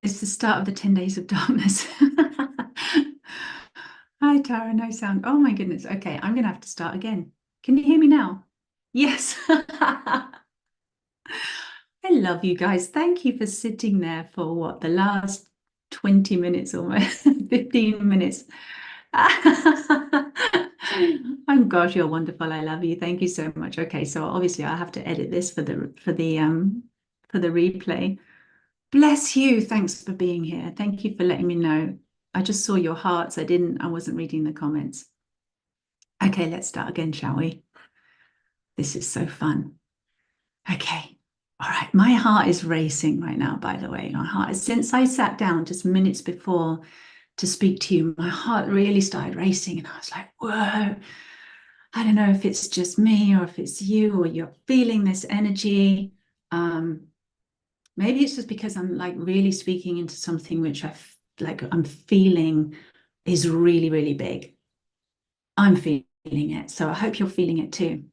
It's the start of the 10 days of darkness. Hi, Tara, no sound. Oh my goodness. Okay, I'm going to have to start again. Can you hear me now? Yes. I love you guys. Thank you for sitting there for what, the last 20 minutes almost, 15 minutes. Oh gosh, you're wonderful. I love you. Thank you so much. Okay, so obviously I have to edit this for the replay. Bless you. Thanks for being here. Thank you for letting me know. I just saw your hearts. I wasn't reading the comments. Okay, let's start again, shall we? This is so fun. Okay. All right. My heart is racing right now, by the way. My heart is, since I sat down just minutes before to speak to you, my heart really started racing. And I was like, whoa. I don't know if it's just me or if it's you or you're feeling this energy. Maybe it's just because I'm like really speaking into something which I'm feeling is really, really big. I'm feeling it. So I hope you're feeling it too.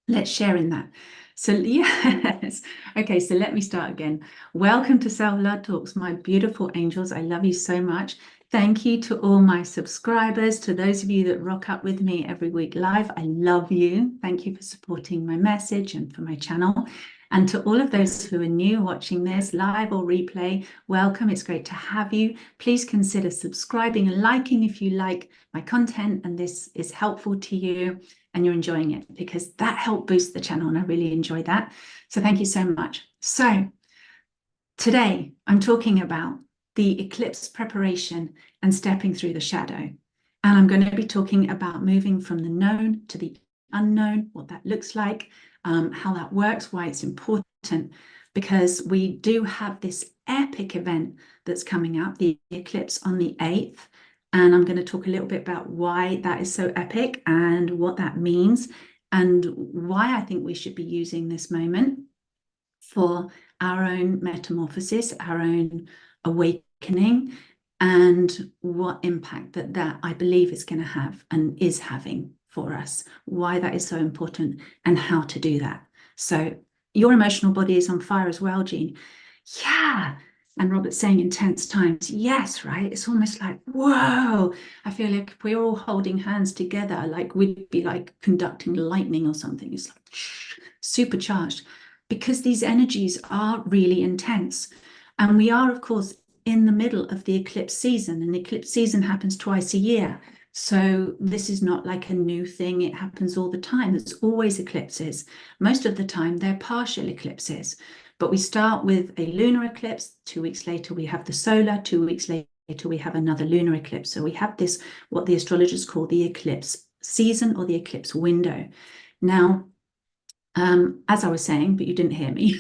Let's share in that. So yes. Okay, so let me start again. Welcome to Self Love Talks, my beautiful angels. I love you so much. Thank you to all my subscribers, to those of you that rock up with me every week live. I love you. Thank you for supporting my message and for my channel. And to all of those who are new watching this live or replay, welcome. It's great to have you. Please consider subscribing and liking if you like my content and this is helpful to you and you're enjoying it, because that helped boost the channel and I really enjoy that. So thank you so much. So today I'm talking about the eclipse preparation and stepping through the shadow. And I'm going to be talking about moving from the known to the unknown, what that looks like, how that works, why it's important, because we do have this epic event that's coming up, the eclipse on the 8th. And I'm going to talk a little bit about why that is so epic and what that means and why I think we should be using this moment for our own metamorphosis, our own awakening, and what impact that I believe is going to have and is having for us, why that is so important and how to do that. So your emotional body is on fire as well, Jean. Yeah. And Robert's saying intense times. Yes, right? It's almost like, whoa. I feel like if we're all holding hands together, like we'd be like conducting lightning or something. It's like supercharged, because these energies are really intense. And we are, of course, in the middle of the eclipse season, and the eclipse season happens twice a year. So this is not like a new thing. It happens all the time. There's always eclipses. Most of the time, they're partial eclipses. But we start with a lunar eclipse. 2 weeks later, we have the solar. 2 weeks later, we have another lunar eclipse. So we have this, what the astrologers call the eclipse season or the eclipse window. Now, as I was saying, but you didn't hear me,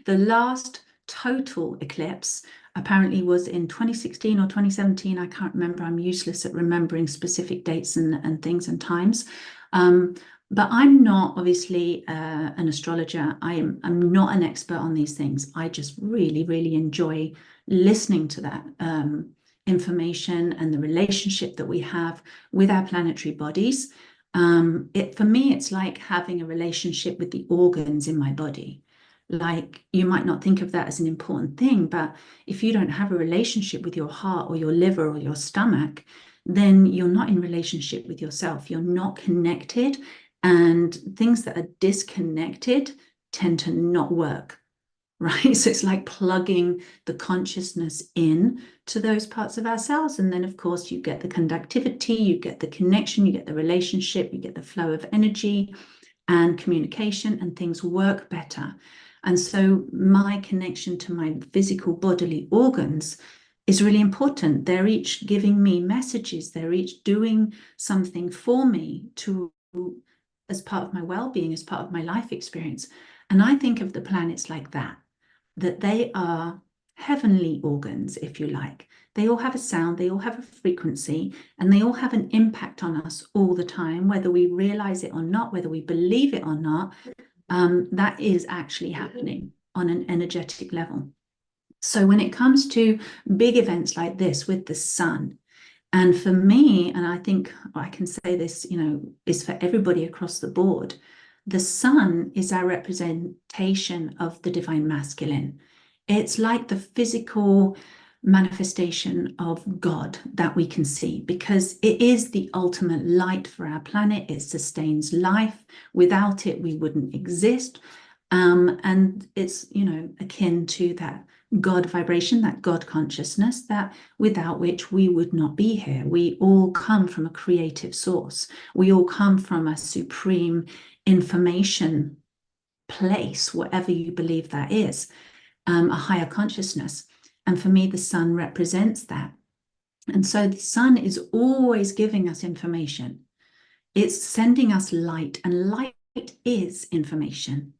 the last total eclipse apparently was in 2016 or 2017. I can't remember. I'm useless at remembering specific dates and things and times. But I'm not obviously an astrologer. I'm not an expert on these things. I just really, really enjoy listening to that information and the relationship that we have with our planetary bodies. For me, it's like having a relationship with the organs in my body. Like, you might not think of that as an important thing, but if you don't have a relationship with your heart or your liver or your stomach, then you're not in relationship with yourself. You're not connected, and things that are disconnected tend to not work. Right? So it's like plugging the consciousness in to those parts of ourselves. And then, of course, you get the conductivity, you get the connection, you get the relationship, you get the flow of energy and communication, and things work better. And so my connection to my physical bodily organs is really important. They're each giving me messages. They're each doing something for me as part of my well-being, as part of my life experience. And I think of the planets like that they are heavenly organs, if you like. They all have a sound, they all have a frequency, and they all have an impact on us all the time, whether we realize it or not, whether we believe it or not. That is actually happening on an energetic level. So when it comes to big events like this with the sun, and for me, and I think I can say this, is for everybody across the board, the sun is our representation of the divine masculine. It's like the physical manifestation of God that we can see, because it is the ultimate light for our planet. It sustains life. Without it, we wouldn't exist. And it's, akin to that God vibration, that God consciousness, that without which we would not be here. We all come from a creative source. We all come from a supreme information place, whatever you believe that is, a higher consciousness. And for me, the sun represents that. And so the sun is always giving us information. It's sending us light, and light is information.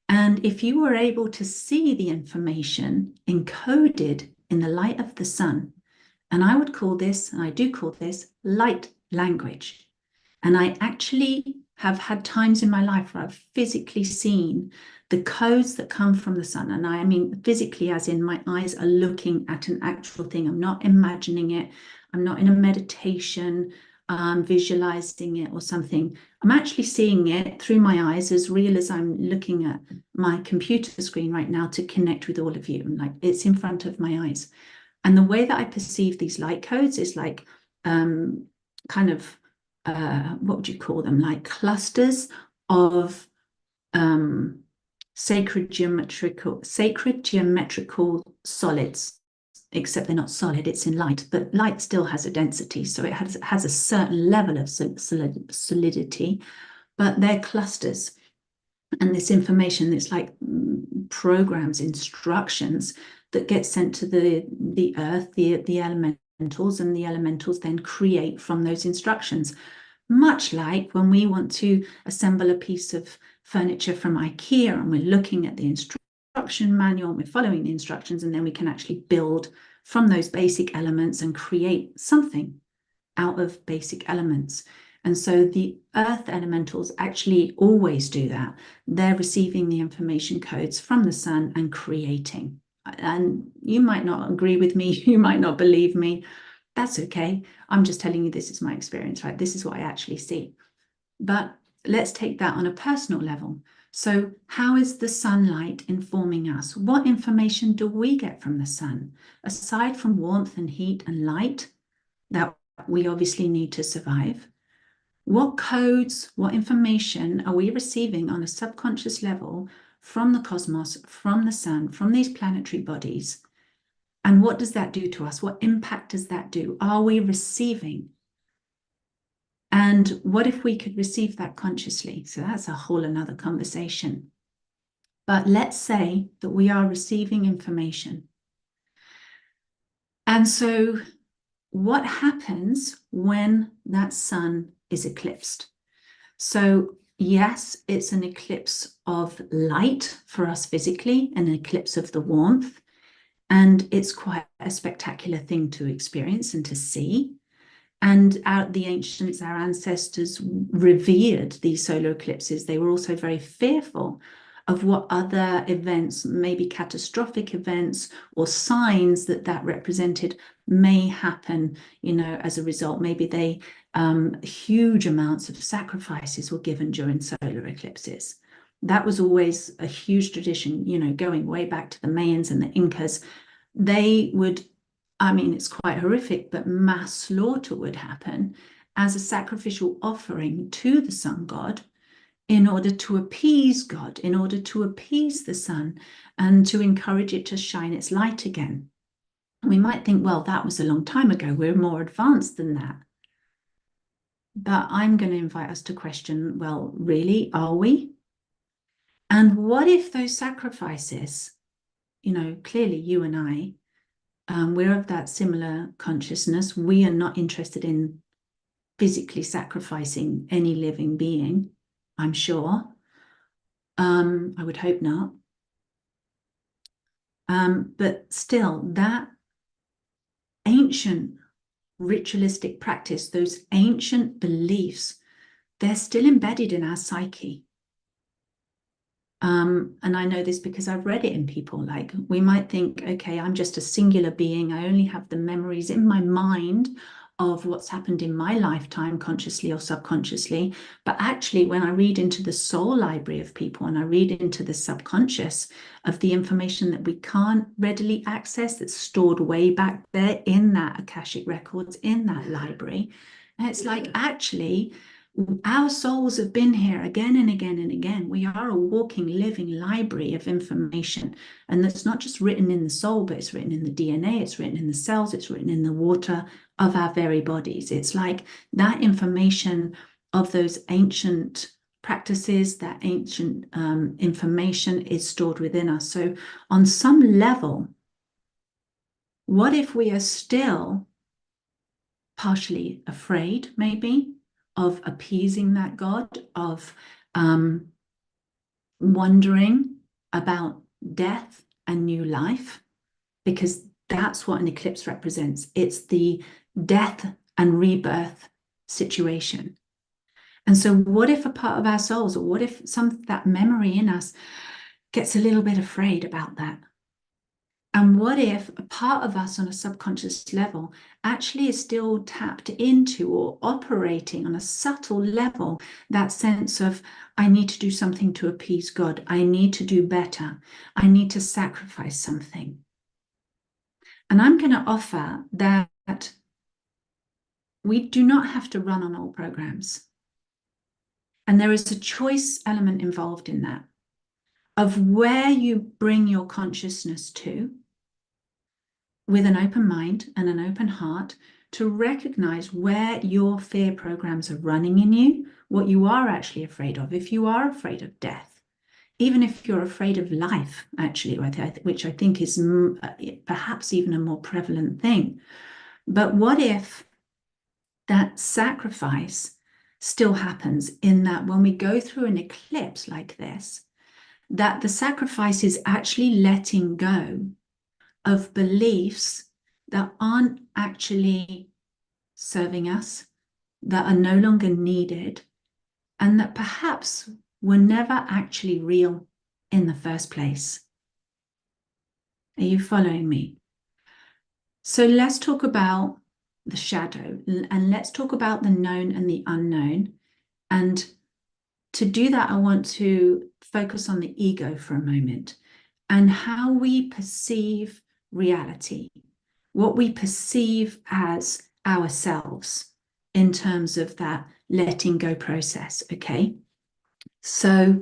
And if you were able to see the information encoded in the light of the sun, and I would call this, and I do call this, light language. And I actually have had times in my life where I've physically seen the codes that come from the sun. And I mean physically, as in my eyes are looking at an actual thing. I'm not imagining it. I'm not in a meditation, visualizing it or something. I'm actually seeing it through my eyes, as real as I'm looking at my computer screen right now to connect with all of you. And like, it's in front of my eyes. And the way that I perceive these light codes is like kind of, what would you call them? Like clusters of sacred geometrical solids, except they're not solid, it's in light, but light still has a density. So it has a certain level of solidity, but they're clusters. And this information, it's like programs, instructions that get sent to the earth, the elementals, and the elementals then create from those instructions. Much like when we want to assemble a piece of furniture from IKEA and we're looking at the instruction manual and we're following the instructions, and then we can actually build from those basic elements and create something out of basic elements. And so the earth elementals actually always do that. They're receiving the information codes from the sun and creating. And you might not agree with me, you might not believe me. That's okay. I'm just telling you this is my experience, right? This is what I actually see. But let's take that on a personal level. So how is the sunlight informing us? What information do we get from the sun? Aside from warmth and heat and light that we obviously need to survive, what codes, what information are we receiving on a subconscious level from the cosmos, from the sun, from these planetary bodies? And what does that do to us? What impact does that do? Are we receiving? And what if we could receive that consciously? So that's a whole another conversation. But let's say that we are receiving information. And so what happens when that sun is eclipsed? So yes, it's an eclipse of light for us physically, an eclipse of the warmth. And it's quite a spectacular thing to experience and to see. And the ancients, our ancestors, revered these solar eclipses. They were also very fearful of what other events, maybe catastrophic events or signs that represented may happen, as a result. Maybe huge amounts of sacrifices were given during solar eclipses. That was always a huge tradition, going way back to the Mayans and the Incas. They would, it's quite horrific, but mass slaughter would happen as a sacrificial offering to the sun god in order to appease God, in order to appease the sun and to encourage it to shine its light again. We might think, well, that was a long time ago. We're more advanced than that. But I'm going to invite us to question, well, really, are we? And what if those sacrifices, clearly you and I, we're of that similar consciousness. We are not interested in physically sacrificing any living being, I'm sure. I would hope not. But still, that ancient ritualistic practice, those ancient beliefs, they're still embedded in our psyche. And I know this because I've read it in people. Like, we might think, okay, I'm just a singular being. I only have the memories in my mind of what's happened in my lifetime, consciously or subconsciously. But actually, when I read into the soul library of people and I read into the subconscious of the information that we can't readily access, that's stored way back there in that Akashic records, in that library, and it's like, actually, our souls have been here again and again and again. We are a walking, living library of information. And that's not just written in the soul, but it's written in the DNA, it's written in the cells, it's written in the water of our very bodies. It's like that information of those ancient practices, that ancient information is stored within us. So on some level, what if we are still partially afraid, maybe, of appeasing that God, of wondering about death and new life, because that's what an eclipse represents. It's the death and rebirth situation. And so what if a part of our souls, or what if that memory in us gets a little bit afraid about that? And what if a part of us on a subconscious level actually is still tapped into or operating on a subtle level, that sense of, I need to do something to appease God. I need to do better. I need to sacrifice something. And I'm going to offer that we do not have to run on all programs. And there is a choice element involved in that, of where you bring your consciousness to, with an open mind and an open heart, to recognize where your fear programs are running in you, what you are actually afraid of. If you are afraid of death, even if you're afraid of life, actually, which I think is perhaps even a more prevalent thing. But what if that sacrifice still happens, in that when we go through an eclipse like this, that the sacrifice is actually letting go of beliefs that aren't actually serving us, that are no longer needed, and that perhaps were never actually real in the first place. Are you following me? So let's talk about the shadow, and let's talk about the known and the unknown. And to do that, I want to focus on the ego for a moment, and how we perceive reality, what we perceive as ourselves in terms of that letting go process. Okay, so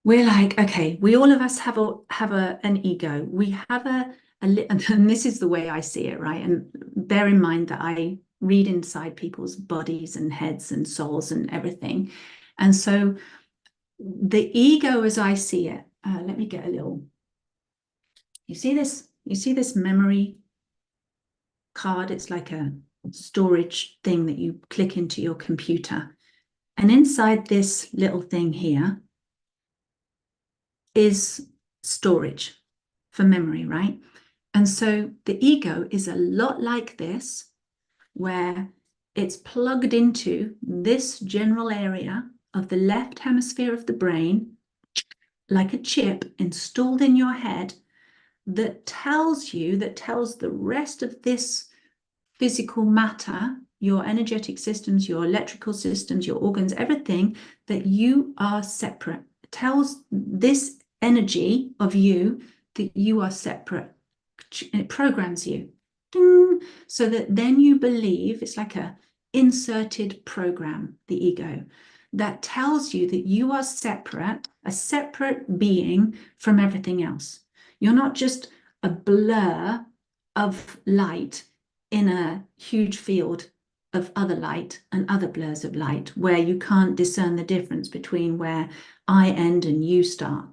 we're like, okay, we all of us have an ego. We have and this is the way I see it, right? And bear in mind that I read inside people's bodies and heads and souls and everything. And so the ego, as I see it, let me get a little. You see this? You see this memory card? It's like a storage thing that you click into your computer. And inside this little thing here is storage for memory, right? And so the ego is a lot like this, where it's plugged into this general area of the left hemisphere of the brain, like a chip installed in your head, that tells the rest of this physical matter, your energetic systems, your electrical systems, your organs, everything, that you are separate. It tells this energy of you that you are separate. It programs you. Ding, so that then you believe, it's like a inserted program, the ego, that tells you that you are separate, a separate being from everything else. You're not just a blur of light in a huge field of other light and other blurs of light, where you can't discern the difference between where I end and you start.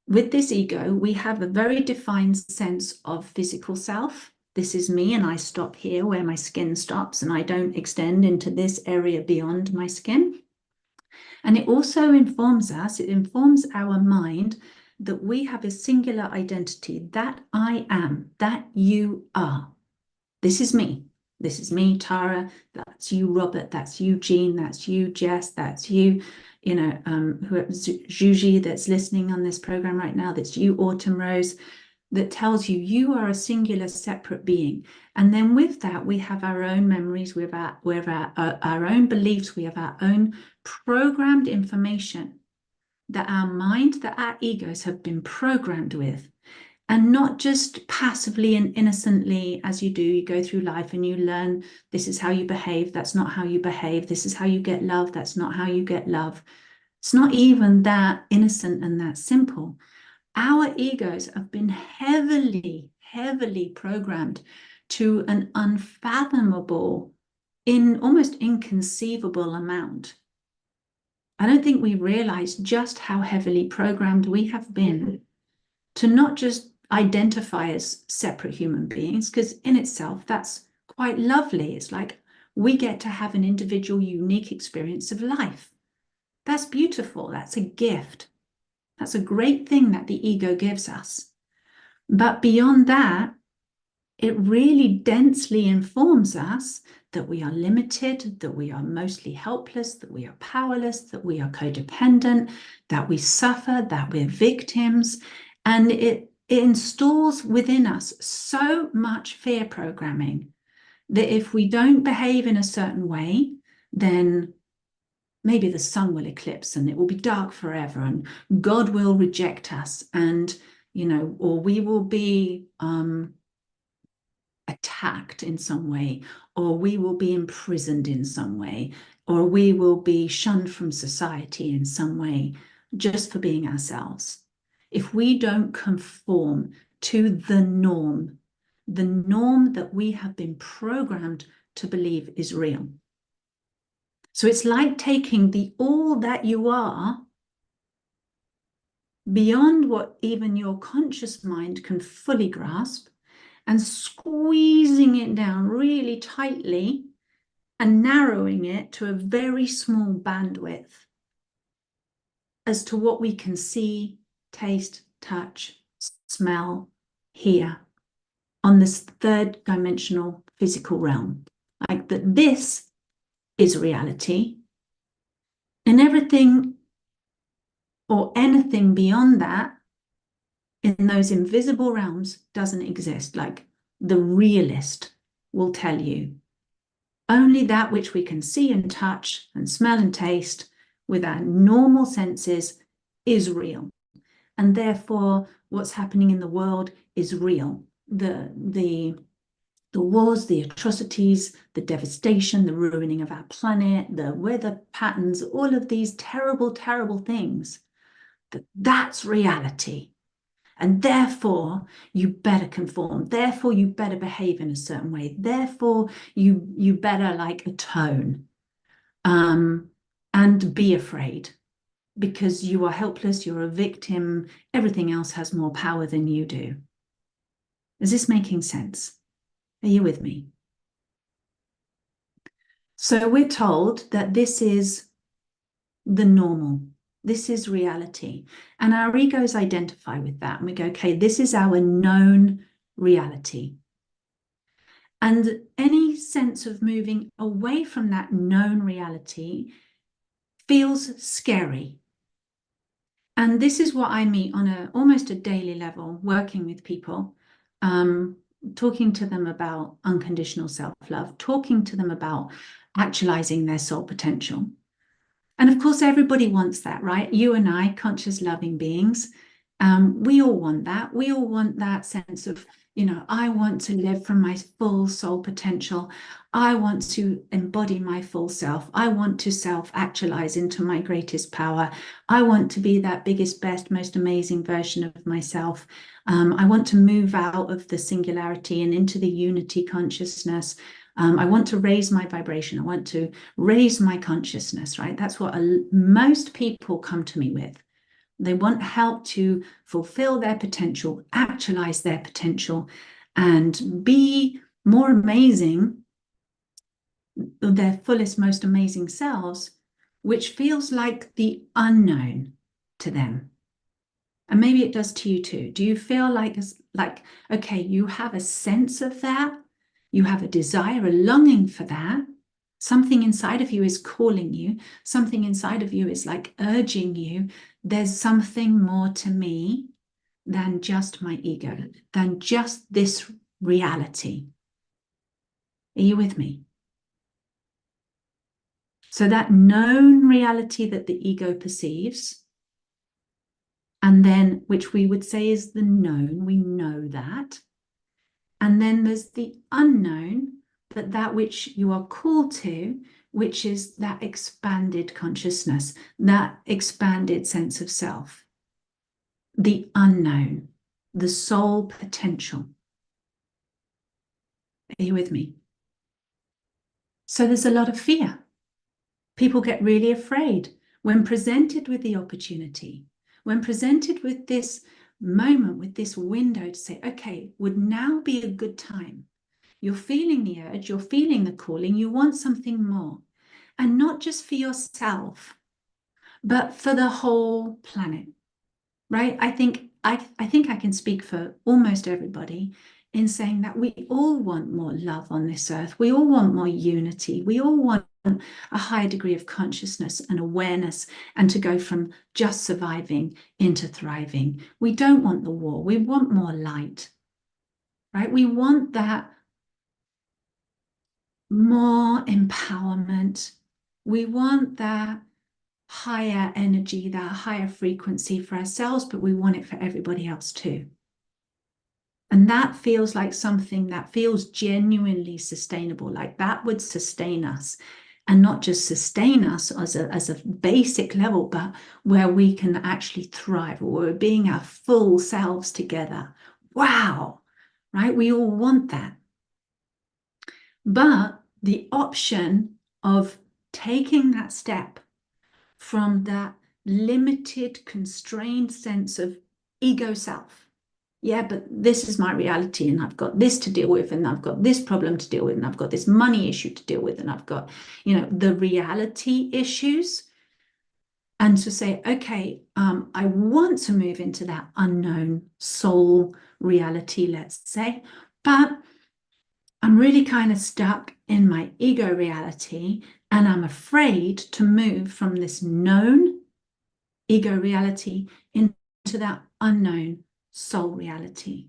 With this ego, we have a very defined sense of physical self. This is me, and I stop here where my skin stops, and I don't extend into this area beyond my skin. And it also informs us, it informs our mind, that we have a singular identity, that I am, that you are. This is me. This is me, Tara. That's you, Robert. That's you, Jean. That's you, Jess. That's you, Juji, that's listening on this program right now. That's you, Autumn Rose. that tells you you are a singular separate being. And then with that, we have our own memories, we have our own beliefs, we have our own programmed information that our mind, that our egos have been programmed with. And not just passively and innocently as you do, you go through life and you learn this is how you behave, that's not how you behave, this is how you get love, that's not how you get love. It's not even that innocent and that simple. Our egos have been heavily, heavily programmed to an unfathomable, almost inconceivable amount. I don't think we realize just how heavily programmed we have been to not just identify as separate human beings, because in itself, that's quite lovely. It's like we get to have an individual, unique experience of life. That's beautiful. That's a gift. That's a great thing that the ego gives us. But beyond that, it really densely informs us that we are limited, that we are mostly helpless, that we are powerless, that we are codependent, that we suffer, that we're victims. And it installs within us so much fear programming that if we don't behave in a certain way, then maybe the sun will eclipse and it will be dark forever and God will reject us, and, or we will be attacked in some way, or we will be imprisoned in some way, or we will be shunned from society in some way just for being ourselves. If we don't conform to the norm that we have been programmed to believe is real. So it's like taking the all that you are beyond what even your conscious mind can fully grasp and squeezing it down really tightly and narrowing it to a very small bandwidth as to what we can see, taste, touch, smell, hear on this third dimensional physical realm. Like that this is reality, and everything or anything beyond that in those invisible realms doesn't exist. Like the realist will tell you, only that which we can see and touch and smell and taste with our normal senses is real. And therefore, what's happening in the world is real. The wars, the atrocities, the devastation, the ruining of our planet, the weather patterns, all of these terrible, terrible things, that's reality. And therefore, you better conform. Therefore, you better behave in a certain way. Therefore, you better like atone and be afraid, because you are helpless, you're a victim, everything else has more power than you do. Is this making sense? Are you with me? So we're told that this is the normal. This is reality. And our egos identify with that. And we go, okay, this is our known reality. And any sense of moving away from that known reality feels scary. And this is what I meet on almost a daily level, working with people, talking to them about unconditional self-love, talking to them about actualizing their soul potential. And of course, everybody wants that, right? You and I, conscious, loving beings, we all want that. We all want that sense of, I want to live from my full soul potential. I want to embody my full self. I want to self-actualize into my greatest power. I want to be that biggest, best, most amazing version of myself. I want to move out of the singularity and into the unity consciousness. I want to raise my vibration. I want to raise my consciousness, right? That's what most people come to me with. They want help to fulfill their potential, actualize their potential, and be more amazing, their fullest, most amazing selves, which feels like the unknown to them. And maybe it does to you too. Do you feel like, okay, you have a sense of that? You have a desire, a longing for that. Something inside of you is calling you. Something inside of you is like urging you. There's something more to me than just my ego, than just this reality. Are you with me? So that known reality that the ego perceives, and then which we would say is the known, we know that. And then there's the unknown, but that which you are called to, which is that expanded consciousness, that expanded sense of self, the unknown, the soul potential. Are you with me? So there's a lot of fear. People get really afraid when presented with the opportunity, when presented with this moment, with this window to say, okay, would now be a good time. You're feeling the urge, you're feeling the calling, you want something more. And not just for yourself, but for the whole planet, right? I think I can speak for almost everybody in saying that we all want more love on this earth. We all want more unity. We all want a higher degree of consciousness and awareness, and to go from just surviving into thriving. We don't want the war. We want more light, right? We want that more empowerment. We want that higher energy, that higher frequency for ourselves, but we want it for everybody else too. And that feels like something that feels genuinely sustainable, like that would sustain us, and not just sustain us as a basic level, but where we can actually thrive, or we're being our full selves together. Wow, right? We all want that. But the option of taking that step from that limited, constrained sense of ego self. Yeah, but this is my reality, and I've got this to deal with, and I've got this problem to deal with, and I've got this money issue to deal with, and I've got, the reality issues. And to say, okay, I want to move into that unknown soul reality, let's say, but I'm really kind of stuck in my ego reality, and I'm afraid to move from this known ego reality into that unknown soul reality.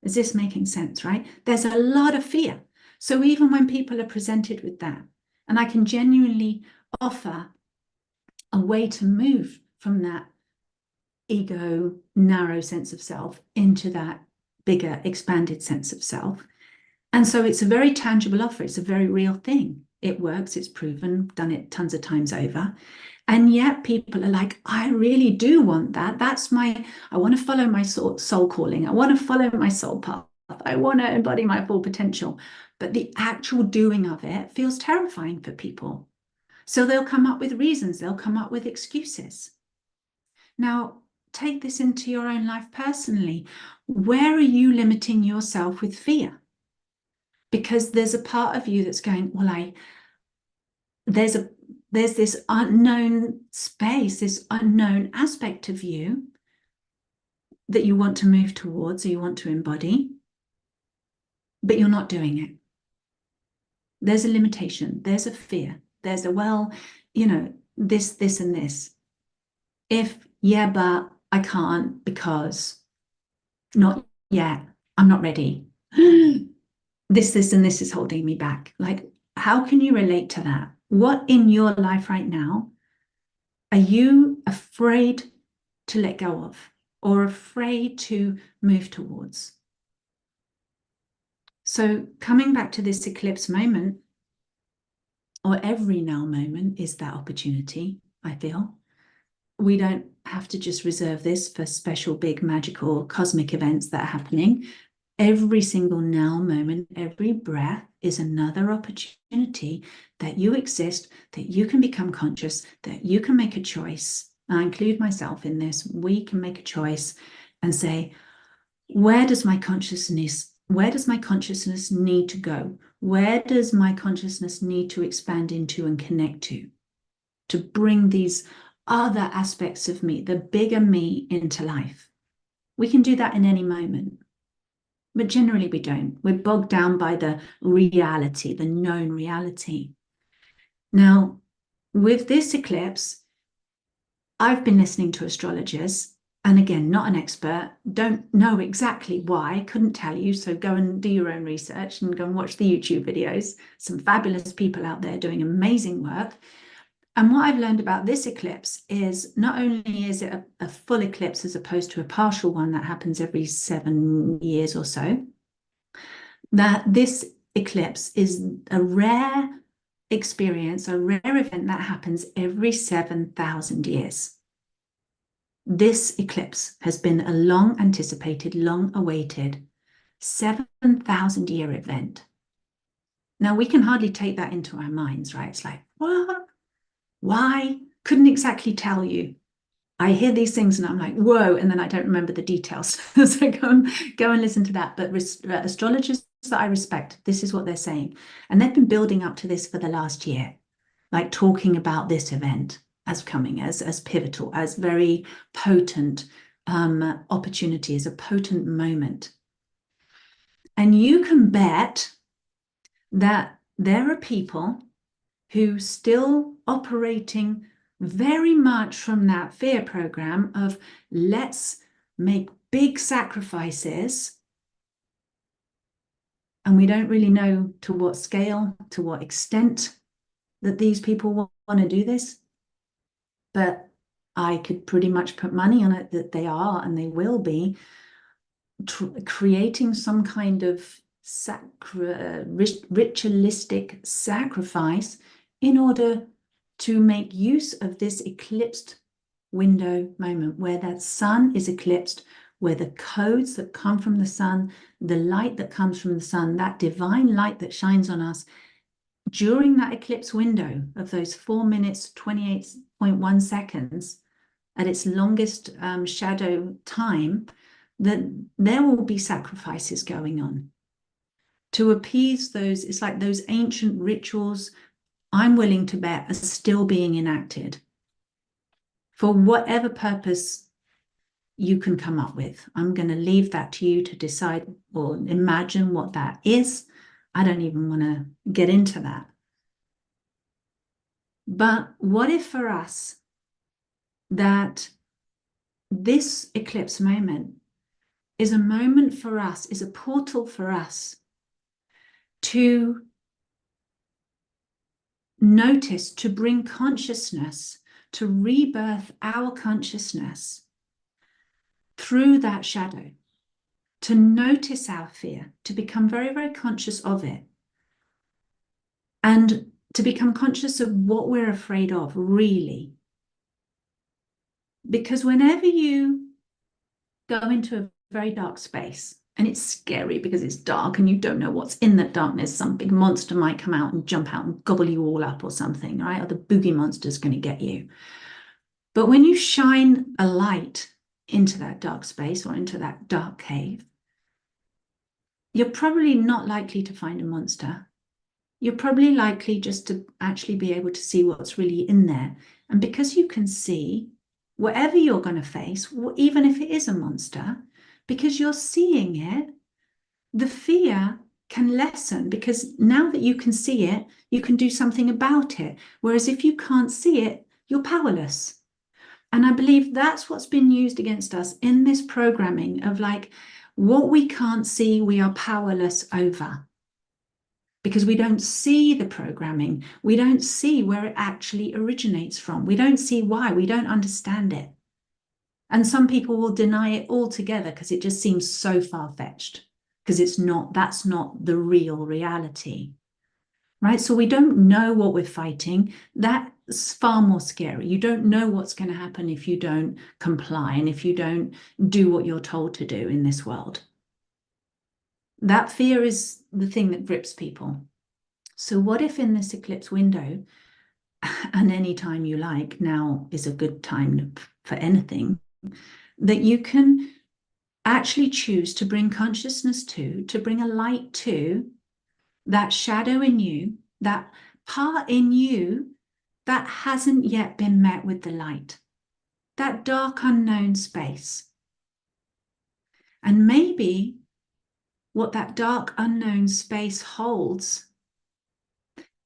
Is this making sense, right? There's a lot of fear. So even when people are presented with that, and I can genuinely offer a way to move from that ego, narrow sense of self into that bigger, expanded sense of self. And so it's a very tangible offer. It's a very real thing. It works. It's proven, done it tons of times over. And yet people are like, I really do want that. I want to follow my soul calling. I want to follow my soul path. I want to embody my full potential. But the actual doing of it feels terrifying for people. So they'll come up with reasons. They'll come up with excuses. Now, take this into your own life personally. Where are you limiting yourself with fear? Because there's a part of you that's going, well, there's this unknown space, this unknown aspect of you that you want to move towards, or you want to embody, but you're not doing it. There's a limitation, there's a fear, there's a, this and this. But I can't because not yet, I'm not ready. This and this is holding me back. Like, how can you relate to that? What in your life right now are you afraid to let go of, or afraid to move towards? So coming back to this eclipse moment, or every now moment, is that opportunity, I feel. We don't have to just reserve this for special, big, magical, cosmic events that are happening. Every single now moment, every breath is another opportunity that you exist, that you can become conscious, that you can make a choice. I include myself in this. We can make a choice and say, where does my consciousness need to go? Where does my consciousness need to expand into and connect to bring these other aspects of me, the bigger me, into life? We can do that in any moment. But generally we don't. We're bogged down by the reality, the known reality. Now, with this eclipse, I've been listening to astrologers, And again, not an expert, don't know exactly why, couldn't tell you. So go and do your own research and go and watch the YouTube videos. Some fabulous people out there doing amazing work. And what I've learned about this eclipse is not only is it a full eclipse as opposed to a partial one that happens every 7 years or so, that this eclipse is a rare experience, a rare event that happens every 7,000 years. This eclipse has been a long anticipated, long awaited 7,000-year event. Now, we can hardly take that into our minds, right? It's like, what? Why? Couldn't exactly tell you. I hear these things and I'm like, whoa, and then I don't remember the details. So go and listen to that. But astrologers that I respect, this is what they're saying. And they've been building up to this for the last year, like talking about this event as coming, as pivotal, as very potent opportunity, as a potent moment. And you can bet that there are people who still operating very much from that fear program of let's make big sacrifices. And we don't really know to what scale, to what extent that these people want to do this. But I could pretty much put money on it that they are and they will be creating some kind of ritualistic sacrifice in order to make use of this eclipsed window moment where that sun is eclipsed, where the codes that come from the sun, the light that comes from the sun, that divine light that shines on us during that eclipse window of those 4 minutes, 28.1 seconds at its longest shadow time, that there will be sacrifices going on to appease those. It's like those ancient rituals, I'm willing to bet, are still being enacted for whatever purpose you can come up with. I'm going to leave that to you to decide or imagine what that is. I don't even want to get into that. But what if for us that this eclipse moment is a moment for us, is a portal for us to notice, to bring consciousness, to rebirth our consciousness through that shadow, to notice our fear, to become very, very conscious of it, and to become conscious of what we're afraid of, really. Because whenever you go into a very dark space, and it's scary because it's dark and you don't know what's in that darkness, some big monster might come out and jump out and gobble you all up or something, right? Or the boogie monster's going to get you. But when you shine a light into that dark space or into that dark cave, you're probably not likely to find a monster. You're probably likely just to actually be able to see what's really in there. And because you can see whatever you're going to face, even if it is a monster, because you're seeing it, the fear can lessen, because now that you can see it, you can do something about it. Whereas if you can't see it, you're powerless. And I believe that's what's been used against us in this programming of like, what we can't see, we are powerless over. Because we don't see the programming. We don't see where it actually originates from. We don't see why. We don't understand it. And some people will deny it altogether because it just seems so far-fetched, because that's not the real reality. Right? So we don't know what we're fighting. That's far more scary. You don't know what's going to happen if you don't comply and if you don't do what you're told to do in this world. That fear is the thing that grips people. So what if in this eclipse window, and any time you like, now is a good time for anything, that you can actually choose to bring consciousness to bring a light to that shadow in you, that part in you that hasn't yet been met with the light, that dark unknown space. And maybe what that dark unknown space holds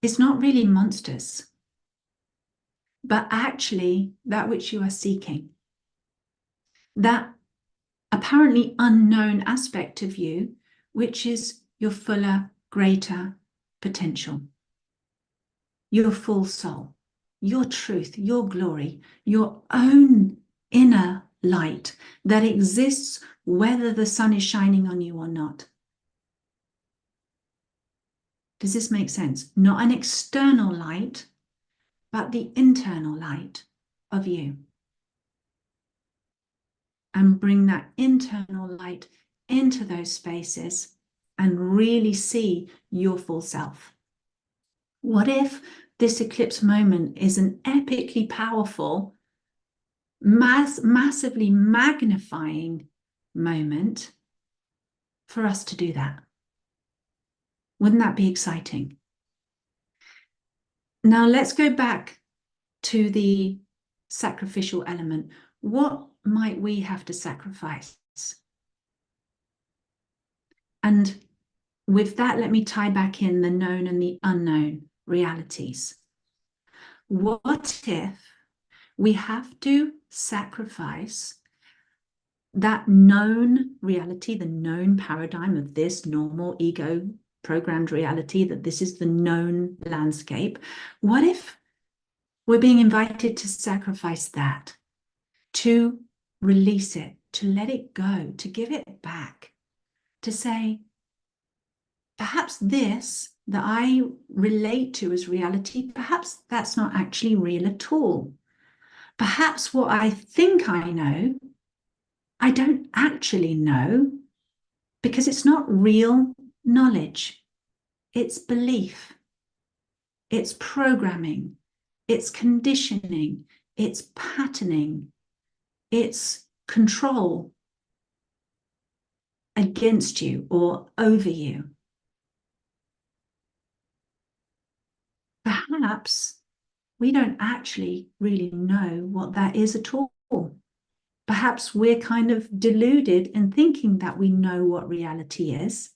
is not really monsters, but actually that which you are seeking. that apparently unknown aspect of you, which is your fuller, greater potential, your full soul, your truth, your glory, your own inner light that exists whether the sun is shining on you or not. Does this make sense? Not an external light, but the internal light of you. And bring that internal light into those spaces and really see your full self. What if this eclipse moment is an epically powerful, massively magnifying moment for us to do that? Wouldn't that be exciting? Now let's go back to the sacrificial element. What might we have to sacrifice? And with that, let me tie back in the known and the unknown realities. What if we have to sacrifice that known reality, the known paradigm of this normal ego programmed reality, that this is the known landscape? What if we're being invited to sacrifice that, to release it, to let it go, to give it back, to say, perhaps this that I relate to as reality, perhaps that's not actually real at all. Perhaps what I think I know, I don't actually know, because it's not real knowledge. It's belief. It's programming. It's conditioning. It's patterning. It's control against you or over you. Perhaps we don't actually really know what that is at all. Perhaps we're kind of deluded in thinking that we know what reality is,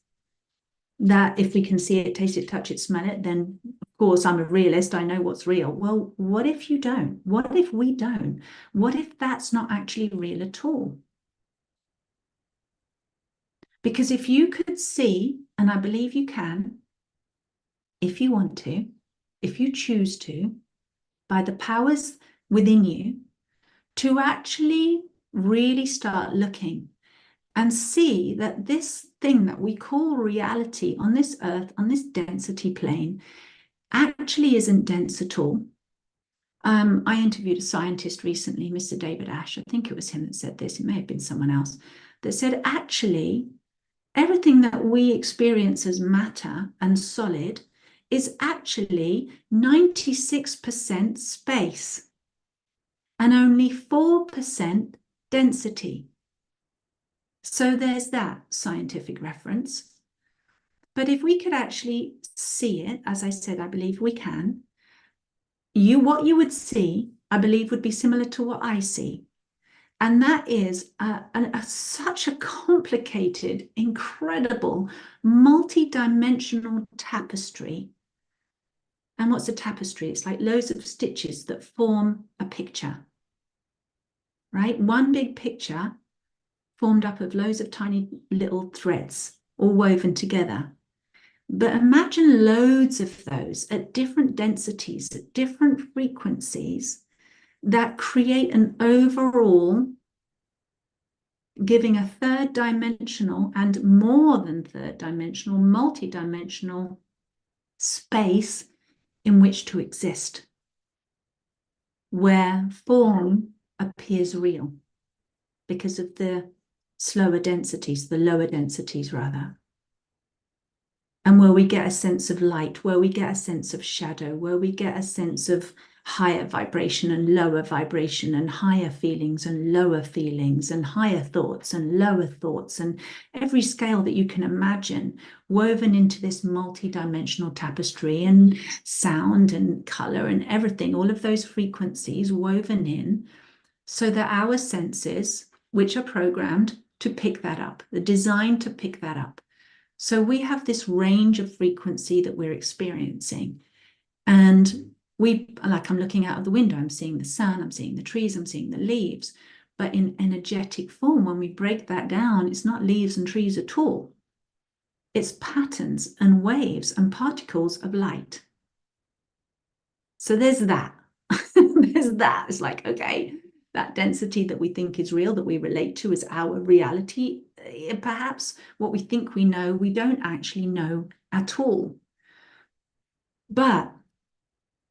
that if we can see it, taste it, touch it, smell it, then of course I'm a realist, I know what's real. Well, what if you don't? What if we don't? What if that's not actually real at all? Because if you could see, and I believe you can, if you want to, if you choose to, by the powers within you, to actually really start looking and see that this thing that we call reality on this earth, on this density plane, actually isn't dense at all. I interviewed a scientist recently, Mr. David Ash. I think it was him that said this. It may have been someone else that said, actually, everything that we experience as matter and solid is actually 96% space and only 4% density. So there's that scientific reference. But if we could actually see it, as I said, I believe we can, what you would see, I believe, would be similar to what I see. And that is such a complicated, incredible, multi-dimensional tapestry. And what's a tapestry? It's like loads of stitches that form a picture, right? One big picture formed up of loads of tiny little threads, all woven together. But imagine loads of those at different densities, at different frequencies, that create an overall, giving a third dimensional and more than third dimensional, multi-dimensional space in which to exist, where form appears real because of the slower densities, the lower densities rather. And where we get a sense of light, where we get a sense of shadow, where we get a sense of higher vibration and lower vibration and higher feelings and lower feelings and higher thoughts and lower thoughts and every scale that you can imagine woven into this multi-dimensional tapestry, and sound and color and everything, all of those frequencies woven in, so that our senses, which are programmed to pick that up, they're designed to pick that up. So we have this range of frequency that we're experiencing. And I'm looking out of the window, I'm seeing the sun, I'm seeing the trees, I'm seeing the leaves. But in energetic form, when we break that down, it's not leaves and trees at all. It's patterns and waves and particles of light. So there's that. There's that. It's like, okay, that density that we think is real, that we relate to as our reality, perhaps what we think we know, we don't actually know at all. But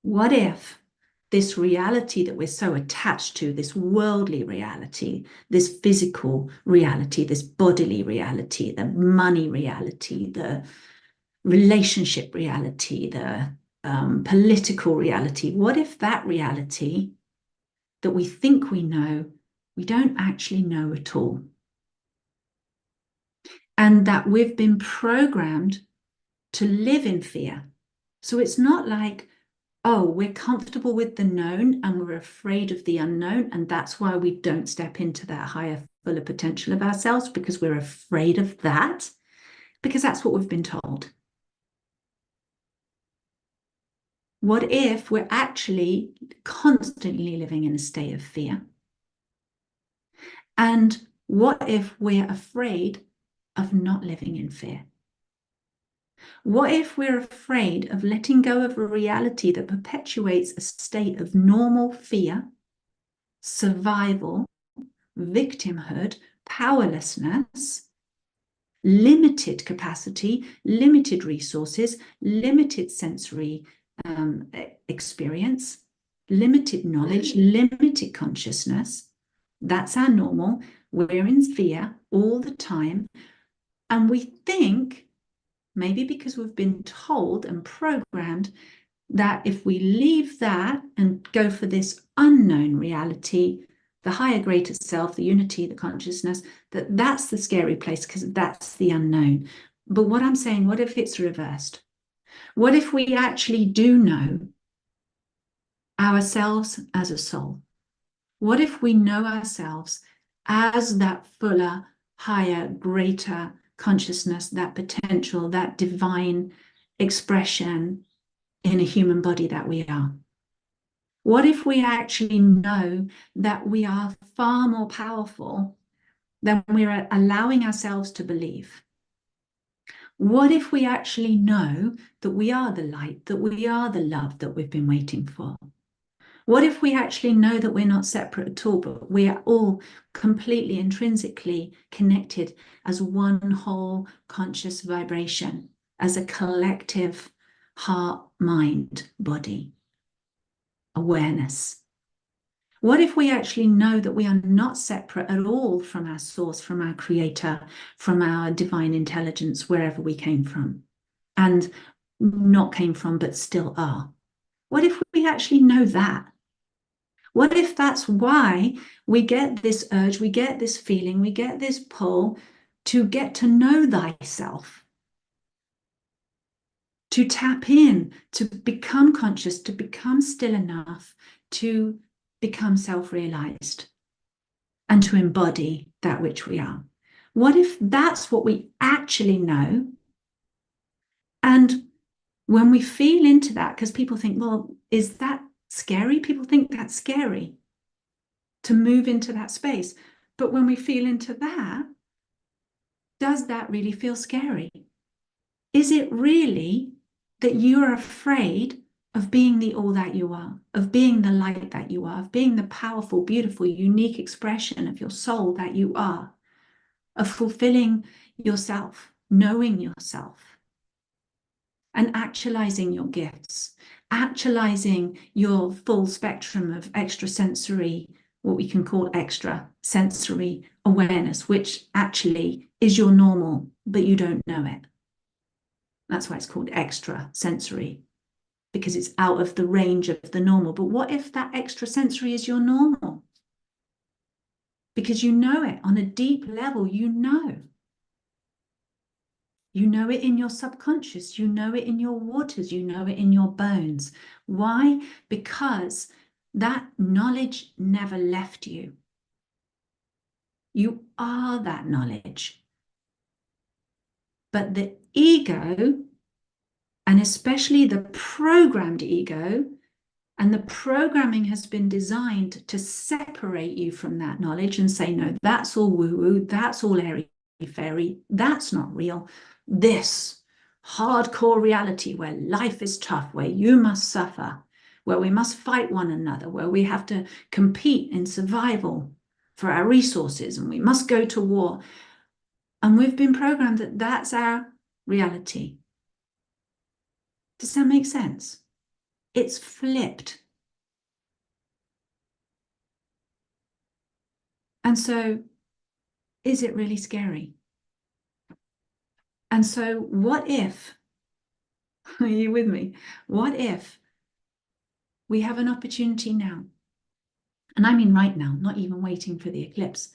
what if this reality that we're so attached to, this worldly reality, this physical reality, this bodily reality, the money reality, the relationship reality, the political reality, what if that reality that we think we know, we don't actually know at all? And that we've been programmed to live in fear. So it's not like, oh, we're comfortable with the known and we're afraid of the unknown. And that's why we don't step into that higher, fuller potential of ourselves, because we're afraid of that, because that's what we've been told. What if we're actually constantly living in a state of fear? And what if we're afraid of not living in fear? What if we're afraid of letting go of a reality that perpetuates a state of normal fear, survival, victimhood, powerlessness, limited capacity, limited resources, limited sensory experience, limited knowledge, limited consciousness? That's our normal. We're in fear all the time. And we think, maybe because we've been told and programmed, that if we leave that and go for this unknown reality, the higher, greater self, the unity, the consciousness, that's the scary place because that's the unknown. But what I'm saying, what if it's reversed? What if we actually do know ourselves as a soul? What if we know ourselves as that fuller, higher, greater consciousness, that potential, that divine expression in a human body that we are? What if we actually know that we are far more powerful than we're allowing ourselves to believe? What if we actually know that we are the light, that we are the love that we've been waiting for? What if we actually know that we're not separate at all, but we are all completely intrinsically connected as one whole conscious vibration, as a collective heart, mind, body, awareness? What if we actually know that we are not separate at all from our source, from our creator, from our divine intelligence, wherever we came from, and not came from, but still are? What if we actually know that? What if that's why we get this urge, we get this feeling, we get this pull to get to know thyself, to tap in, to become conscious, to become still enough, to become self-realized, and to embody that which we are? What if that's what we actually know? And when we feel into that, because people think, well, is that scary? People think that's scary to move into that space. But when we feel into that, does that really feel scary? Is it really that you are afraid of being the all that you are, of being the light that you are, of being the powerful, beautiful, unique expression of your soul that you are, of fulfilling yourself, knowing yourself, and actualizing your gifts, actualizing your full spectrum of extrasensory, what we can call extra sensory awareness, which actually is your normal, but you don't know it. That's why it's called extra sensory, because it's out of the range of the normal. But what if that extra sensory is your normal? Because you know it on a deep level, you know. You know it in your subconscious, you know it in your waters, you know it in your bones. Why? Because that knowledge never left you. You are that knowledge. But the ego, and especially the programmed ego, And the programming has been designed to separate you from that knowledge and say, no, that's all woo-woo, that's all airy-fairy, that's not real. This hardcore reality where life is tough, where you must suffer, where we must fight one another, where we have to compete in survival for our resources and we must go to war. And we've been programmed that that's our reality. Does that make sense? It's flipped. And so, is it really scary? And so, what if, are you with me? What if we have an opportunity now? And I mean right now, not even waiting for the eclipse.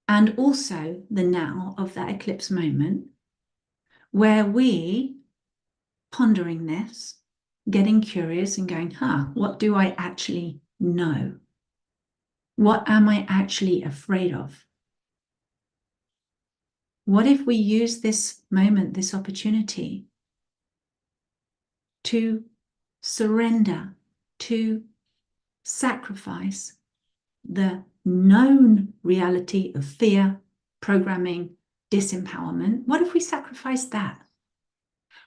And also the now of that eclipse moment, where we, pondering this, getting curious and going, what do I actually know? What am I actually afraid of? What if we use this moment, this opportunity, to surrender, to sacrifice the known reality of fear, programming, disempowerment? What if we sacrifice that?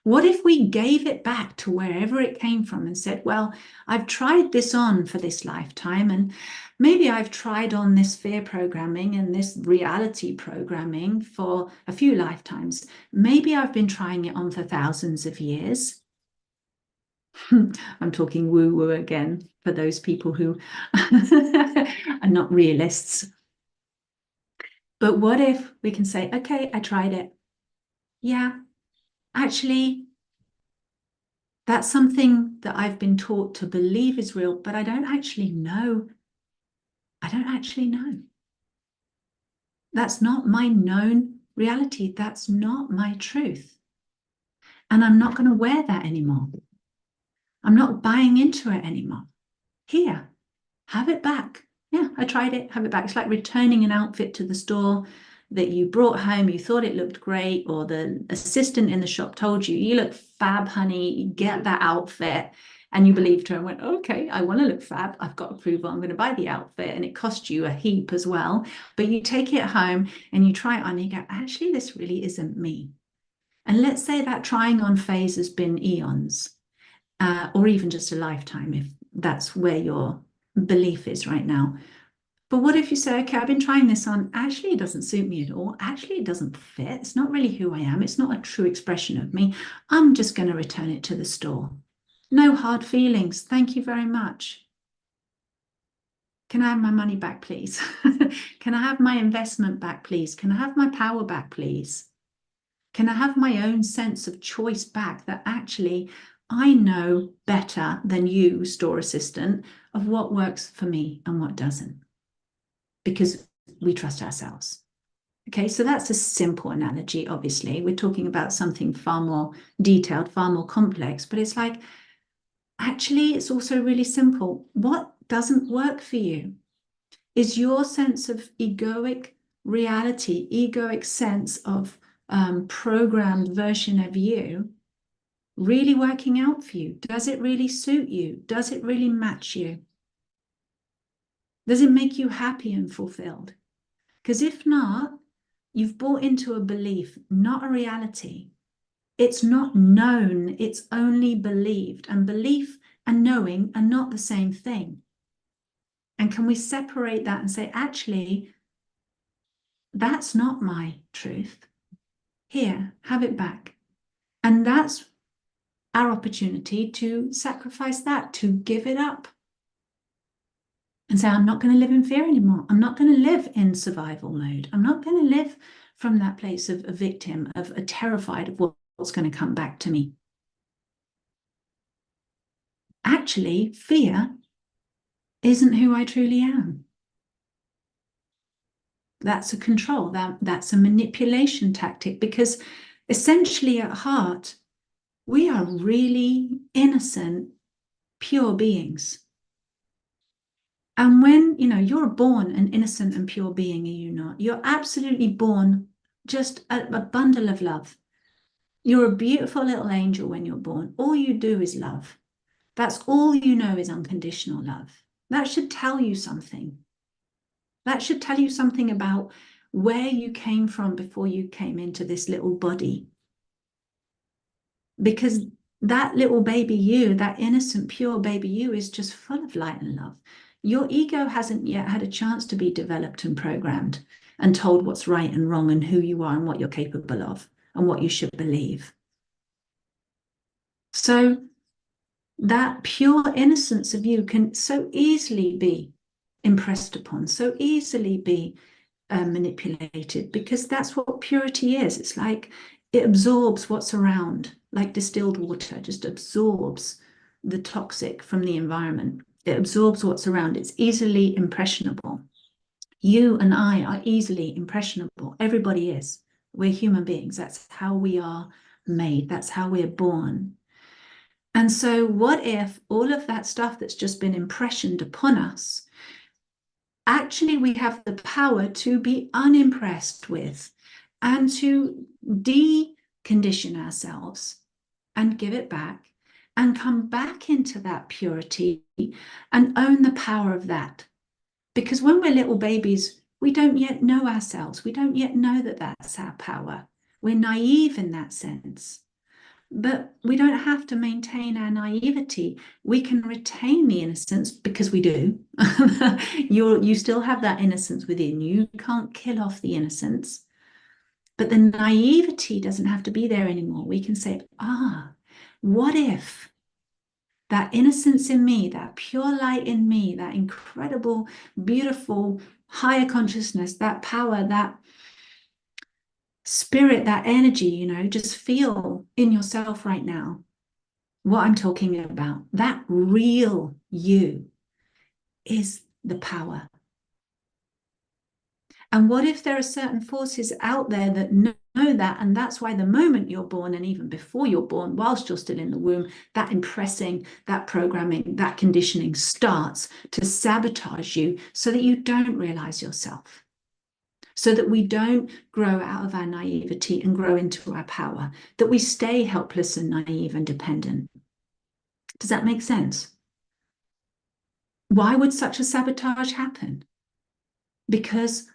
What if we gave it back to wherever it came from and said, well, I've tried this on for this lifetime, and maybe I've tried on this fear programming and this reality programming for a few lifetimes. Maybe I've been trying it on for thousands of years. I'm talking woo-woo again for those people who are not realists. But what if we can say, okay, I tried it. Yeah, actually, that's something that I've been taught to believe is real, but I don't actually know. I don't actually know. That's not my known reality. That's not my truth. And I'm not going to wear that anymore. I'm not buying into it anymore. Here, have it back. Yeah, I tried it, have it back. It's like returning an outfit to the store that you brought home, you thought it looked great, or the assistant in the shop told you, you look fab, honey, get that outfit. And you believed her and went, okay, I want to look fab. I've got approval. I'm going to buy the outfit. And it cost you a heap as well. But you take it home and you try it on and you go, actually, this really isn't me. And let's say that trying on phase has been eons, or even just a lifetime, if that's where your belief is right now. But what if you say, okay, I've been trying this on, actually, it doesn't suit me at all. Actually, it doesn't fit. It's not really who I am. It's not a true expression of me. I'm just going to return it to the store. No hard feelings. Thank you very much. Can I have my money back, please? Can I have my investment back, please? Can I have my power back, please? Can I have my own sense of choice back, that actually I know better than you, store assistant, of what works for me and what doesn't? Because we trust ourselves. Okay, so that's a simple analogy, obviously. We're talking about something far more detailed, far more complex, but it's like, actually, it's also really simple. What doesn't work for you? Is your sense of egoic reality, egoic sense of programmed version of you really working out for you? Does it really suit you? Does it really match you? Does it make you happy and fulfilled? Because if not, you've bought into a belief, not a reality. It's not known, it's only believed. And belief and knowing are not the same thing. And can we separate that and say, actually, that's not my truth. Here, have it back. And that's our opportunity to sacrifice that, to give it up. And say, I'm not going to live in fear anymore. I'm not going to live in survival mode. I'm not going to live from that place of a victim, of a terrified of what's going to come back to me. Actually, fear isn't who I truly am. That's a control, that's a manipulation tactic, because essentially at heart, we are really innocent, pure beings. And when, you're born an innocent and pure being, are you not? You're absolutely born just a bundle of love. You're a beautiful little angel when you're born. All you do is love. That's all you know is unconditional love. That should tell you something. That should tell you something about where you came from before you came into this little body. Because that little baby you, that innocent, pure baby you, is just full of light and love. Your ego hasn't yet had a chance to be developed and programmed and told what's right and wrong and who you are and what you're capable of and what you should believe. So that pure innocence of you can so easily be impressed upon, so easily be manipulated, because that's what purity is. It's like it absorbs what's around, like distilled water just absorbs the toxic from the environment. It absorbs what's around. It's easily impressionable. You and I are easily impressionable. Everybody is. We're human beings. That's how we are made. That's how we're born. And so what if all of that stuff that's just been impressioned upon us, actually we have the power to be unimpressed with and to decondition ourselves and give it back and come back into that purity and own the power of that. Because when we're little babies, we don't yet know ourselves. We don't yet know that that's our power. We're naive in that sense. But we don't have to maintain our naivety. We can retain the innocence, because we do. You still have that innocence within you. You can't kill off the innocence. But the naivety doesn't have to be there anymore. We can say, what if that innocence in me, that pure light in me, that incredible, beautiful, higher consciousness, that power, that spirit, that energy, just feel in yourself right now what I'm talking about. That real you is the power. And what if there are certain forces out there that know that, and that's why the moment you're born, and even before you're born, whilst you're still in the womb, that impressing, that programming, that conditioning starts to sabotage you so that you don't realize yourself, so that we don't grow out of our naivety and grow into our power, that we stay helpless and naive and dependent. Does that make sense? Why would such a sabotage happen? Because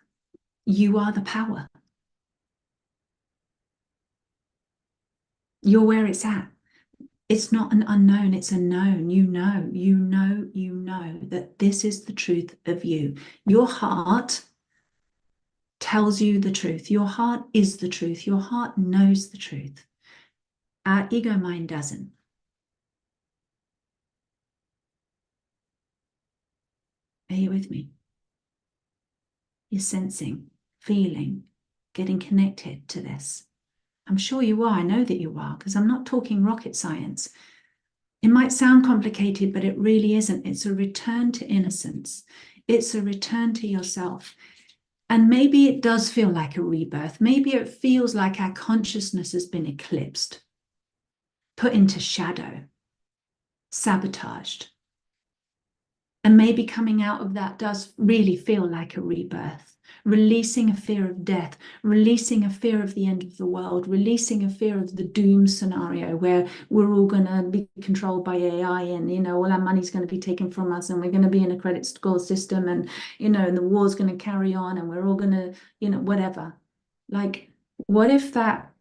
you are the power. You're where it's at. It's not an unknown, it's a known. You know that this is the truth of you. Your heart tells you the truth. Your heart is the truth. Your heart knows the truth. Our ego mind doesn't. Are you with me? You're sensing, feeling, getting connected to this. I'm sure you are. I know that you are, because I'm not talking rocket science. It might sound complicated, but it really isn't. It's a return to innocence. It's a return to yourself. And maybe it does feel like a rebirth. Maybe it feels like our consciousness has been eclipsed, put into shadow, sabotaged. And maybe coming out of that does really feel like a rebirth, releasing a fear of death, releasing a fear of the end of the world, releasing a fear of the doom scenario where we're all going to be controlled by AI and, all our money's going to be taken from us and we're going to be in a credit score system and, and the war's going to carry on and we're all going to, whatever. Like, what if that,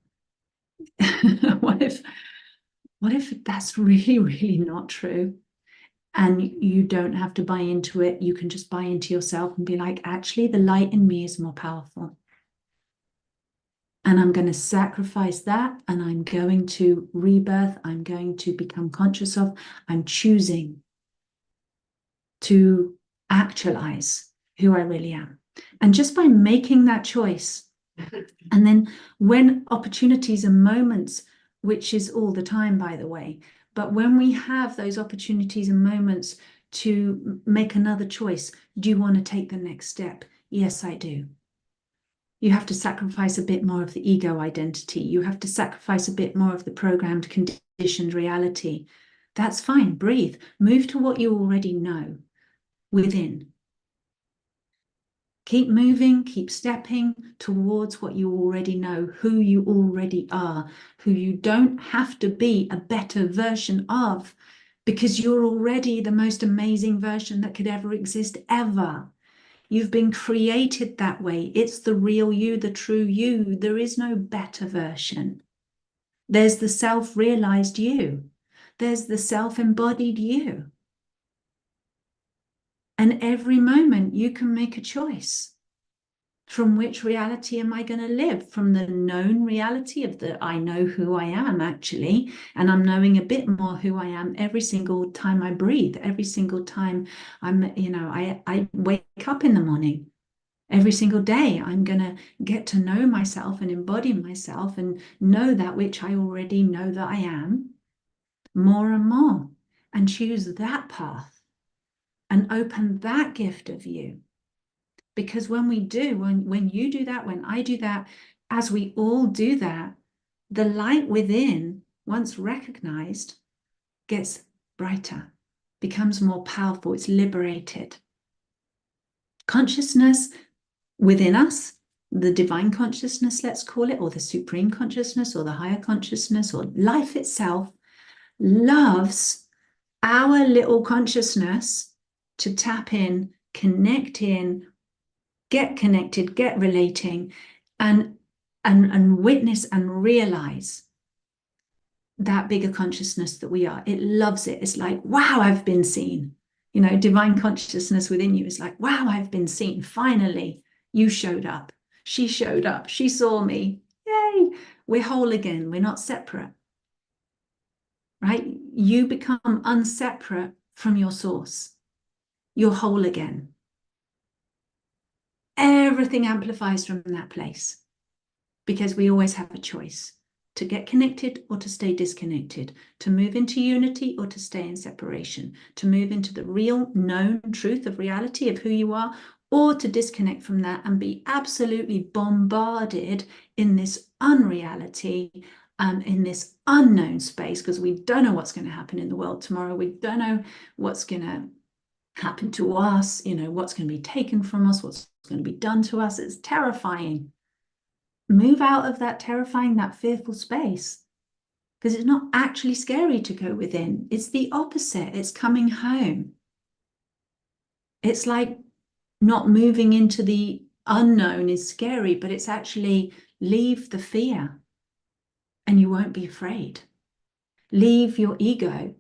what if that's really, really not true? And you don't have to buy into it. You can just buy into yourself and be like, actually, the light in me is more powerful. And I'm going to sacrifice that. And I'm going to rebirth. I'm going to become conscious of. I'm choosing to actualize who I really am. And just by making that choice, and then when opportunities and moments, which is all the time, by the way, but when we have those opportunities and moments to make another choice, do you want to take the next step? Yes, I do. You have to sacrifice a bit more of the ego identity. You have to sacrifice a bit more of the programmed, conditioned reality. That's fine. Breathe. Move to what you already know within. Keep moving, keep stepping towards what you already know, who you already are, who you don't have to be a better version of because you're already the most amazing version that could ever exist, ever. You've been created that way. It's the real you, the true you. There is no better version. There's the self-realized you. There's the self-embodied you. And every moment you can make a choice. From which reality am I going to live? From the known reality of the I know who I am, actually, and I'm knowing a bit more who I am every single time I breathe, every single time I wake up in the morning. Every single day, I'm going to get to know myself and embody myself and know that which I already know that I am more and more, and choose that path and open that gift of you. Because when we do, when you do that, when I do that, as we all do that, the light within, once recognized, gets brighter, becomes more powerful, it's liberated. Consciousness within us, the divine consciousness, let's call it, or the supreme consciousness, or the higher consciousness, or life itself, loves our little consciousness to tap in, connect in, get connected, get relating, and witness and realize that bigger consciousness that we are. It loves it. It's like, wow, I've been seen. You know, divine consciousness within you is like, wow, I've been seen. Finally, you showed up. She showed up. She saw me. Yay. We're whole again. We're not separate. Right? You become unseparate from your source. You're whole again. Everything amplifies from that place, because we always have a choice to get connected or to stay disconnected, to move into unity or to stay in separation, to move into the real known truth of reality of who you are, or to disconnect from that and be absolutely bombarded in this unreality, in this unknown space, because we don't know what's going to happen in the world tomorrow. We don't know what's going to happen to us, you know, what's going to be taken from us, what's going to be done to us. It's terrifying. Move out of that terrifying, that fearful space, because it's not actually scary to go within. It's the opposite. It's coming home. It's like not moving into the unknown is scary, but it's actually leave the fear and you won't be afraid. Leave your ego.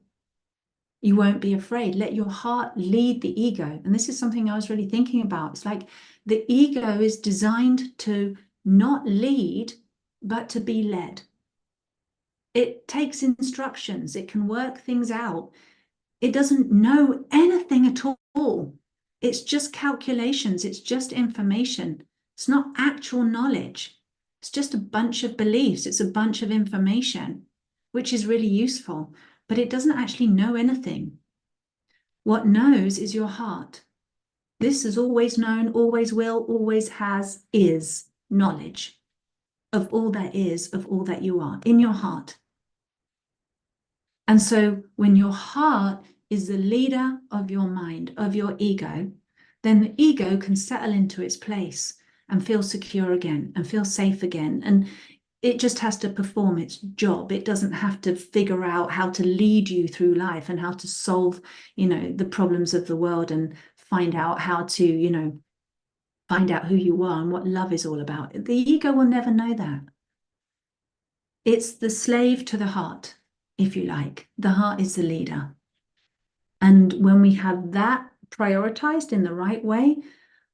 You won't be afraid. Let your heart lead the ego. And this is something I was really thinking about. It's like the ego is designed to not lead, but to be led. It takes instructions. It can work things out. It doesn't know anything at all. It's just calculations. It's just information. It's not actual knowledge. It's just a bunch of beliefs. It's a bunch of information, which is really useful, but it doesn't actually know anything. What knows is your heart. This is always known, always will, always has, is knowledge of all that is, of all that you are in your heart. And so when your heart is the leader of your mind, of your ego, then the ego can settle into its place and feel secure again and feel safe again. And it just has to perform its job. It doesn't have to figure out how to lead you through life and how to solve, you know, the problems of the world and find out how to, you know, find out who you are and what love is all about. The ego will never know that. It's the slave to the heart, if you like. The heart is the leader. And when we have that prioritized in the right way,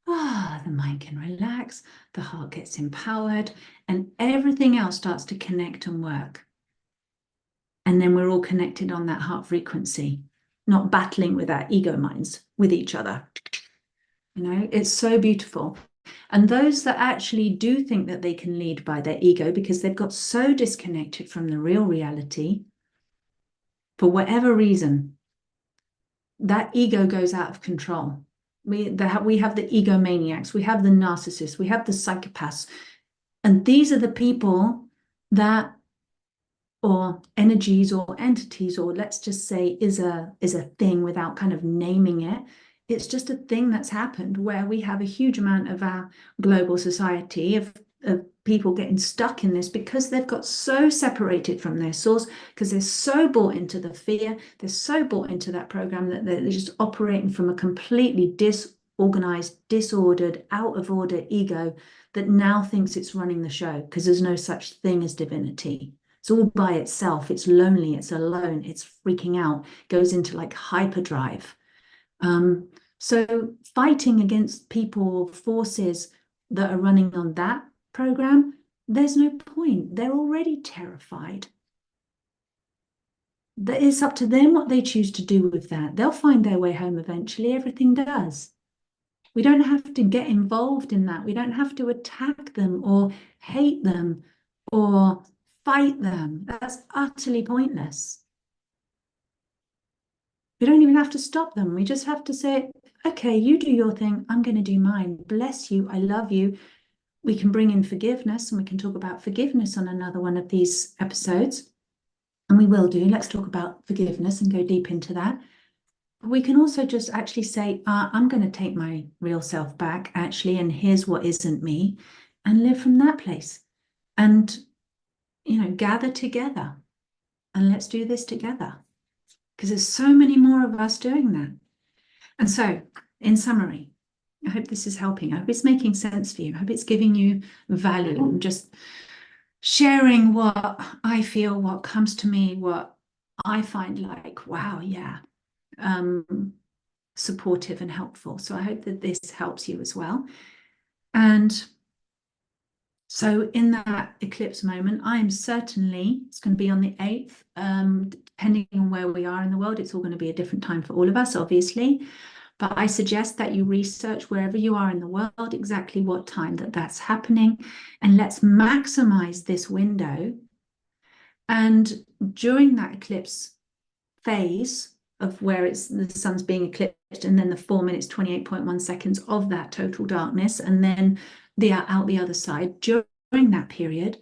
the mind can relax, the heart gets empowered, and everything else starts to connect and work. And then we're all connected on that heart frequency, not battling with our ego minds with each other. You know, it's so beautiful. And those that actually do think that they can lead by their ego because they've got so disconnected from the real reality, for whatever reason, that ego goes out of control. We have the egomaniacs, we have the narcissists, we have the psychopaths. And these are the people that, or energies or entities, or let's just say is a thing without kind of naming it. It's just a thing that's happened where we have a huge amount of our global society of people getting stuck in this because they've got so separated from their source, because they're so bought into the fear, they're so bought into that program that they're just operating from a completely disorganized, disordered, out of order ego that now thinks it's running the show, because there's no such thing as divinity. It's all by itself. It's lonely. It's alone. It's freaking out. Goes into like hyperdrive. So fighting against people, forces that are running on that program, there's no point. They're already terrified. It's up to them what they choose to do with that. They'll find their way home eventually. Everything does. We don't have to get involved in that. We don't have to attack them or hate them or fight them. That's utterly pointless. We don't even have to stop them. We just have to say, okay, you do your thing. I'm going to do mine. Bless you. I love you. We can bring in forgiveness, and we can talk about forgiveness on another one of these episodes. And we will do. Let's talk about forgiveness and go deep into that. We can also just actually say, I'm going to take my real self back, actually, and here's what isn't me, and live from that place. And, gather together and let's do this together, because there's so many more of us doing that. And so, in summary, I hope this is helping. I hope it's making sense for you. I hope it's giving you value. I'm just sharing what I feel, what comes to me, what I find like, wow, yeah, supportive and helpful. So I hope that this helps you as well. And so in that eclipse moment, I am certainly, it's going to be on the 8th, depending on where we are in the world, it's all going to be a different time for all of us, obviously. But I suggest that you research wherever you are in the world exactly what time that's happening. And let's maximize this window. And during that eclipse phase of where the sun's being eclipsed, and then the 4 minutes, 28.1 seconds of that total darkness, and then out the other side, during that period,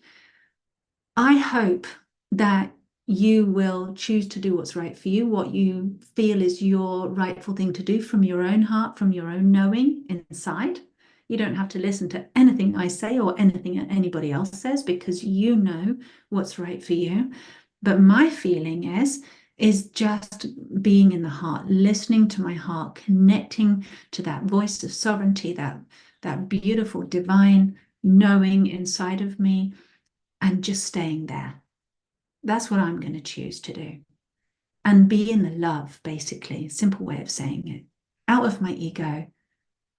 I hope that you will choose to do what's right for you, what you feel is your rightful thing to do from your own heart, from your own knowing inside. You don't have to listen to anything I say or anything anybody else says, because you know what's right for you. But my feeling is just being in the heart, listening to my heart, connecting to that voice of sovereignty, that beautiful divine knowing inside of me, and just staying there. That's what I'm going to choose to do. And be in the love, basically, a simple way of saying it. Out of my ego,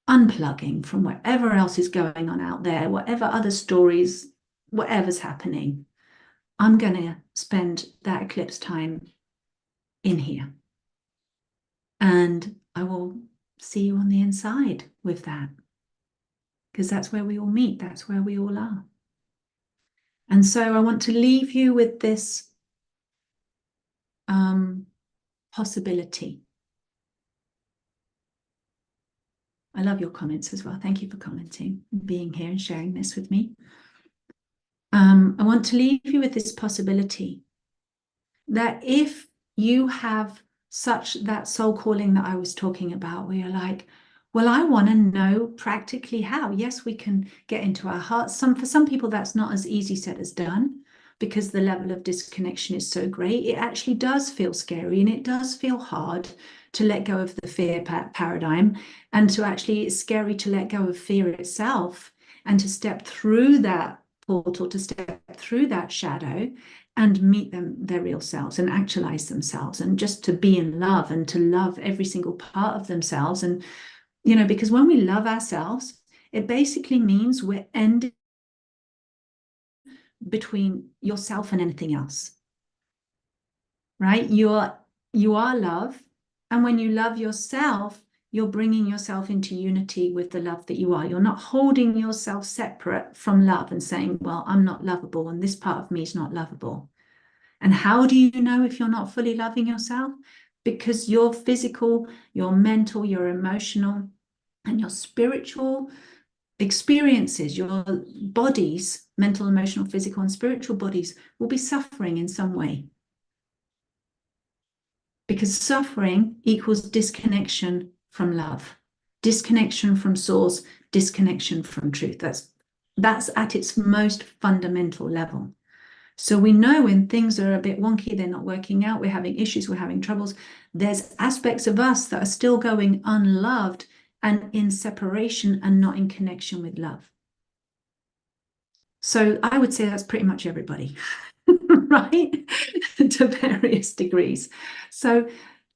unplugging from whatever else is going on out there, whatever other stories, whatever's happening. I'm going to spend that eclipse time in here. And I will see you on the inside with that. Because that's where we all meet. That's where we all are. And so I want to leave you with this possibility. I love your comments as well. Thank you for commenting, being here and sharing this with me. I want to leave you with this possibility that if you have that soul calling that I was talking about, where you're like, well, I want to know practically how. Yes, we can get into our hearts. For some people, that's not as easy said as done, because the level of disconnection is so great. It actually does feel scary, and it does feel hard to let go of the fear paradigm, and it's scary to let go of fear itself, and to step through that portal, to step through that shadow and meet their real selves and actualize themselves, and just to be in love and to love every single part of themselves. And, because when we love ourselves, it basically means we're ending between yourself and anything else, right? You are love. And when you love yourself, you're bringing yourself into unity with the love that you are. You're not holding yourself separate from love and saying, well, I'm not lovable and this part of me is not lovable. And how do you know if you're not fully loving yourself? Because your physical, your mental, your emotional, and your spiritual experiences, your bodies, mental, emotional, physical, and spiritual bodies, will be suffering in some way. Because suffering equals disconnection from love, disconnection from source, disconnection from truth. That's That's at its most fundamental level. So we know when things are a bit wonky, they're not working out, we're having issues, we're having troubles, there's aspects of us that are still going unloved and in separation and not in connection with love. So I would say that's pretty much everybody, right? To various degrees. So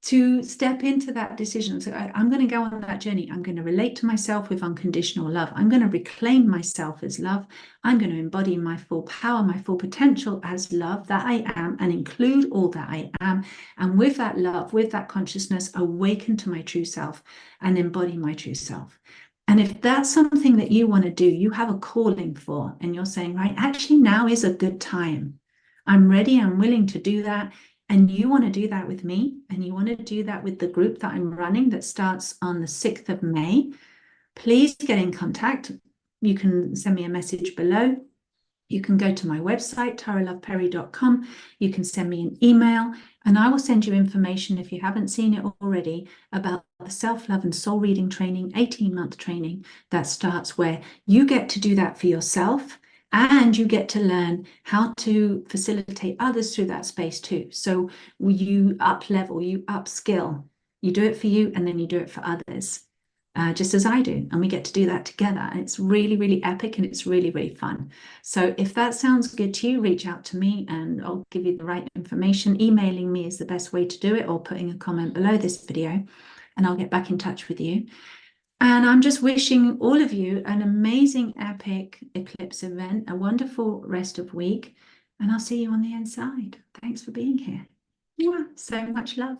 to step into that decision, so I'm going to go on that journey. I'm going to relate to myself with unconditional love. I'm going to reclaim myself as love. I'm going to embody my full power, my full potential as love that I am, and include all that I am. And with that love, with that consciousness, awaken to my true self and embody my true self. And if that's something that you want to do, you have a calling for, and you're saying, right, actually now is a good time. I'm ready, I'm willing to do that. And you want to do that with me, and you want to do that with the group that I'm running that starts on the 6th of May, please get in contact. You can send me a message below. You can go to my website, taraloveperry.com. You can send me an email, and I will send you information, if you haven't seen it already, about the self-love and soul reading training, 18-month training that starts, where you get to do that for yourself. And you get to learn how to facilitate others through that space too. So you up level, you upskill, you do it for you, and then you do it for others, just as I do. And we get to do that together. And it's really, really epic, and it's really, really fun. So if that sounds good to you, reach out to me and I'll give you the right information. Emailing me is the best way to do it, or putting a comment below this video, and I'll get back in touch with you. And I'm just wishing all of you an amazing, epic eclipse event, a wonderful rest of week, and I'll see you on the inside. Thanks for being here. So much love.